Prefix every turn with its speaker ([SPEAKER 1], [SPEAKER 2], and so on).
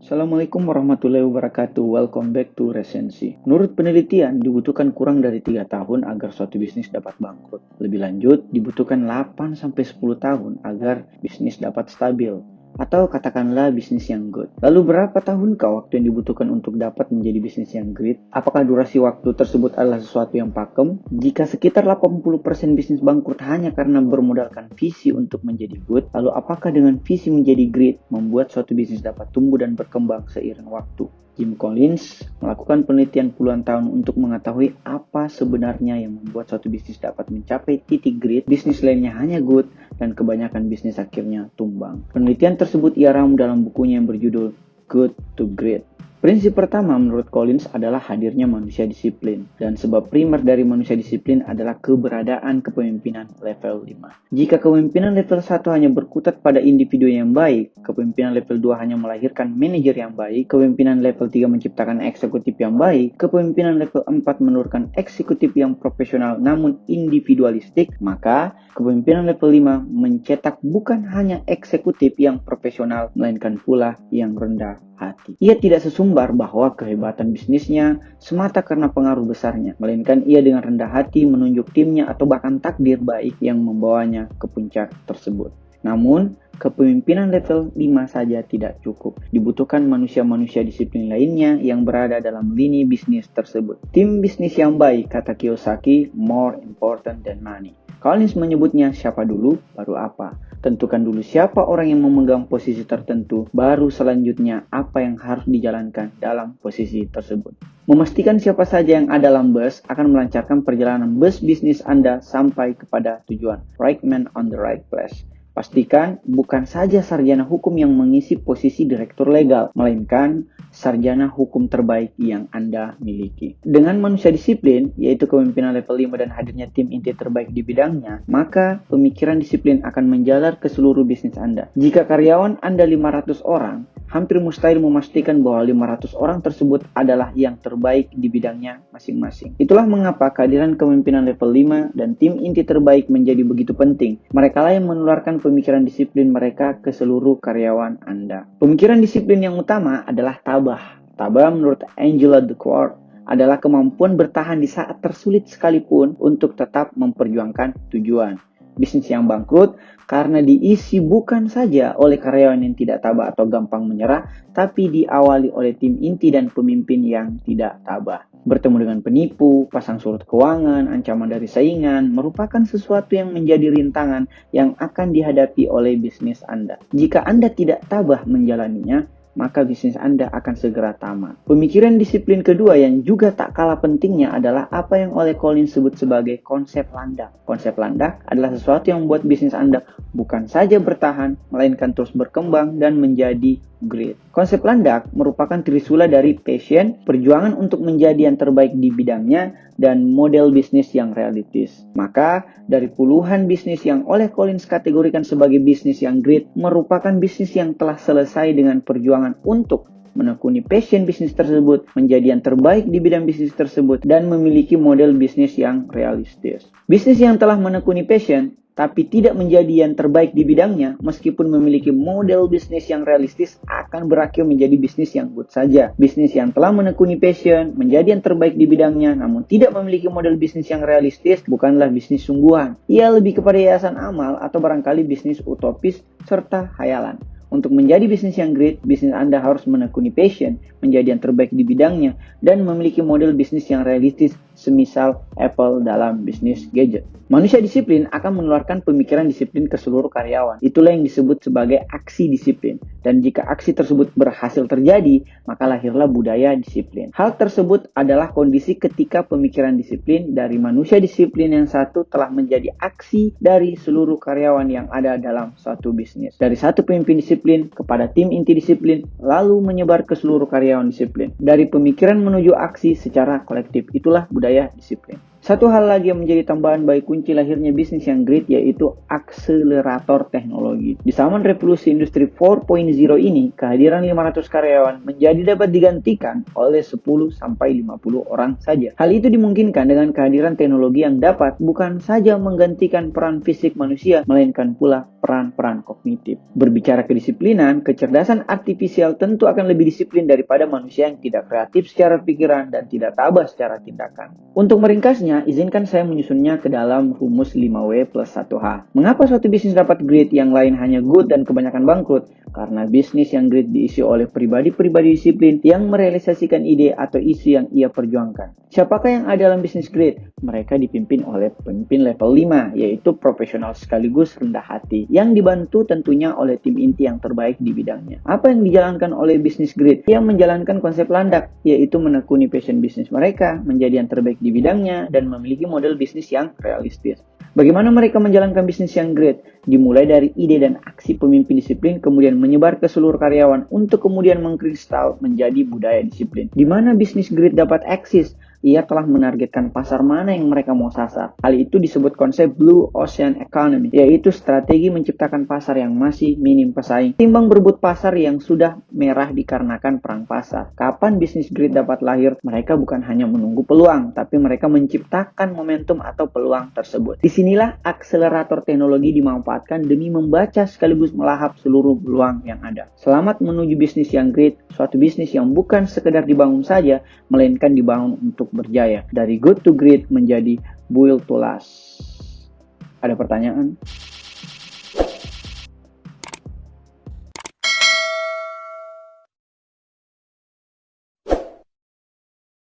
[SPEAKER 1] Assalamualaikum warahmatullahi wabarakatuh. Welcome back to Resensi. Menurut penelitian, dibutuhkan kurang dari 3 tahun agar suatu bisnis dapat bangkrut. Lebih lanjut, dibutuhkan 8-10 tahun agar bisnis dapat stabil. Atau katakanlah bisnis yang good. Lalu berapa tahunkah waktu yang dibutuhkan untuk dapat menjadi bisnis yang great? Apakah durasi waktu tersebut adalah sesuatu yang pakem? Jika sekitar 80% bisnis bangkrut hanya karena bermodalkan visi untuk menjadi good, lalu apakah dengan visi menjadi great membuat suatu bisnis dapat tumbuh dan berkembang seiring waktu? Jim Collins melakukan penelitian puluhan tahun untuk mengetahui apa sebenarnya yang membuat suatu bisnis dapat mencapai titik great, bisnis lainnya hanya good, dan kebanyakan bisnis akhirnya tumbang. Penelitian tersebut ia rangkum dalam bukunya yang berjudul Good to Great. Prinsip pertama menurut Collins adalah hadirnya manusia disiplin, dan sebab primer dari manusia disiplin adalah keberadaan kepemimpinan level 5. Jika kepemimpinan level 1 hanya berkutat pada individu yang baik, kepemimpinan level 2 hanya melahirkan manajer yang baik, kepemimpinan level 3 menciptakan eksekutif yang baik, kepemimpinan level 4 menurunkan eksekutif yang profesional namun individualistik, maka kepemimpinan level 5 mencetak bukan hanya eksekutif yang profesional, melainkan pula yang rendah hati. Ia tidak sesumbar bahwa kehebatan bisnisnya semata karena pengaruh besarnya, melainkan ia dengan rendah hati menunjuk timnya atau bahkan takdir baik yang membawanya ke puncak tersebut. Namun, kepemimpinan level 5 saja tidak cukup. Dibutuhkan manusia-manusia disiplin lainnya yang berada dalam lini bisnis tersebut. Tim bisnis yang baik, kata Kiyosaki, more important than money. Collins menyebutnya siapa dulu, baru apa. Tentukan dulu siapa orang yang memegang posisi tertentu, baru selanjutnya apa yang harus dijalankan dalam posisi tersebut. Memastikan siapa saja yang ada dalam bus akan melancarkan perjalanan bus bisnis Anda sampai kepada tujuan. Right man on the right place. Pastikan bukan saja sarjana hukum yang mengisi posisi direktur legal, melainkan sarjana hukum terbaik yang Anda miliki. Dengan manusia disiplin, yaitu kepemimpinan level 5 dan hadirnya tim inti terbaik di bidangnya, maka pemikiran disiplin akan menjalar ke seluruh bisnis Anda. Jika karyawan Anda 500 orang, hampir mustahil memastikan bahwa 500 orang tersebut adalah yang terbaik di bidangnya masing-masing. Itulah mengapa kehadiran kepemimpinan level 5 dan tim inti terbaik menjadi begitu penting. Mereka lah yang menularkan pemikiran disiplin mereka ke seluruh karyawan Anda. Pemikiran disiplin yang utama adalah tabah. Tabah menurut Angela Duckworth adalah kemampuan bertahan di saat tersulit sekalipun untuk tetap memperjuangkan tujuan. Bisnis yang bangkrut karena diisi bukan saja oleh karyawan yang tidak tabah atau gampang menyerah, tapi diawali oleh tim inti dan pemimpin yang tidak tabah. Bertemu dengan penipu, pasang surut keuangan, ancaman dari saingan, merupakan sesuatu yang menjadi rintangan yang akan dihadapi oleh bisnis Anda. Jika Anda tidak tabah menjalaninya, maka bisnis Anda akan segera tamat. Pemikiran disiplin kedua yang juga tak kalah pentingnya adalah apa yang oleh Collins sebut sebagai konsep landak. Konsep landak adalah sesuatu yang membuat bisnis Anda bukan saja bertahan, melainkan terus berkembang dan menjadi great. Konsep landak merupakan trisula dari passion, perjuangan untuk menjadi yang terbaik di bidangnya, dan model bisnis yang realistis. Maka, dari puluhan bisnis yang oleh Collins kategorikan sebagai bisnis yang great, merupakan bisnis yang telah selesai dengan perjuangan untuk menekuni passion bisnis tersebut, menjadi yang terbaik di bidang bisnis tersebut, dan memiliki model bisnis yang realistis. Bisnis yang telah menekuni passion tapi tidak menjadi yang terbaik di bidangnya, meskipun memiliki model bisnis yang realistis, akan berakhir menjadi bisnis yang good saja. Bisnis yang telah menekuni passion, menjadi yang terbaik di bidangnya, namun tidak memiliki model bisnis yang realistis, bukanlah bisnis sungguhan. Ia lebih kepada yayasan amal atau barangkali bisnis utopis serta hayalan. Untuk menjadi bisnis yang great, bisnis Anda harus menekuni passion, menjadi yang terbaik di bidangnya, dan memiliki model bisnis yang realistis, semisal Apple dalam bisnis gadget. Manusia disiplin akan menularkan pemikiran disiplin ke seluruh karyawan. Itulah yang disebut sebagai aksi disiplin. Dan jika aksi tersebut berhasil terjadi, maka lahirlah budaya disiplin. Hal tersebut adalah kondisi ketika pemikiran disiplin dari manusia disiplin yang satu telah menjadi aksi dari seluruh karyawan yang ada dalam suatu bisnis. Dari satu pemimpin disiplin kepada tim inti disiplin, lalu menyebar ke seluruh karyawan disiplin. Dari pemikiran menuju aksi secara kolektif. Itulah budaya disiplin. Satu hal lagi yang menjadi tambahan bagi kunci lahirnya bisnis yang great yaitu akselerator teknologi. Di zaman revolusi industri 4.0 ini, kehadiran 500 karyawan menjadi dapat digantikan oleh 10-50 orang saja. Hal itu dimungkinkan dengan kehadiran teknologi yang dapat bukan saja menggantikan peran fisik manusia, melainkan pula peran-peran kognitif. Berbicara kedisiplinan, kecerdasan artifisial tentu akan lebih disiplin daripada manusia yang tidak kreatif secara pikiran dan tidak tabah secara tindakan. Untuk meringkasnya, izinkan saya menyusunnya ke dalam rumus 5W plus 1H. Mengapa suatu bisnis dapat great yang lain hanya good dan kebanyakan bangkrut? Karena bisnis yang great diisi oleh pribadi-pribadi disiplin yang merealisasikan ide atau isu yang ia perjuangkan. Siapakah yang ada dalam bisnis great? Mereka dipimpin oleh pemimpin level 5, yaitu profesional sekaligus rendah hati, yang dibantu tentunya oleh tim inti yang terbaik di bidangnya. Apa yang dijalankan oleh bisnis great? Ia menjalankan konsep landak, yaitu menekuni passion bisnis mereka, menjadi yang terbaik di bidangnya, dan memiliki model bisnis yang realistis. Bagaimana mereka menjalankan bisnis yang great? Dimulai dari ide dan aksi pemimpin disiplin, kemudian menyebar ke seluruh karyawan untuk kemudian mengkristal menjadi budaya disiplin. Di mana bisnis great dapat eksis? Ia telah menargetkan pasar mana yang mereka mau sasar. Hal itu disebut konsep Blue Ocean Economy, yaitu strategi menciptakan pasar yang masih minim pesaing, timbang berebut pasar yang sudah merah dikarenakan perang pasar. Kapan bisnis great dapat lahir? Mereka bukan hanya menunggu peluang, tapi mereka menciptakan momentum atau peluang tersebut. Disinilah akselerator teknologi dimanfaatkan demi membaca sekaligus melahap seluruh peluang yang ada. Selamat menuju bisnis yang great, suatu bisnis yang bukan sekedar dibangun saja, melainkan dibangun untuk berjaya. Dari good to great menjadi build to last. Ada pertanyaan?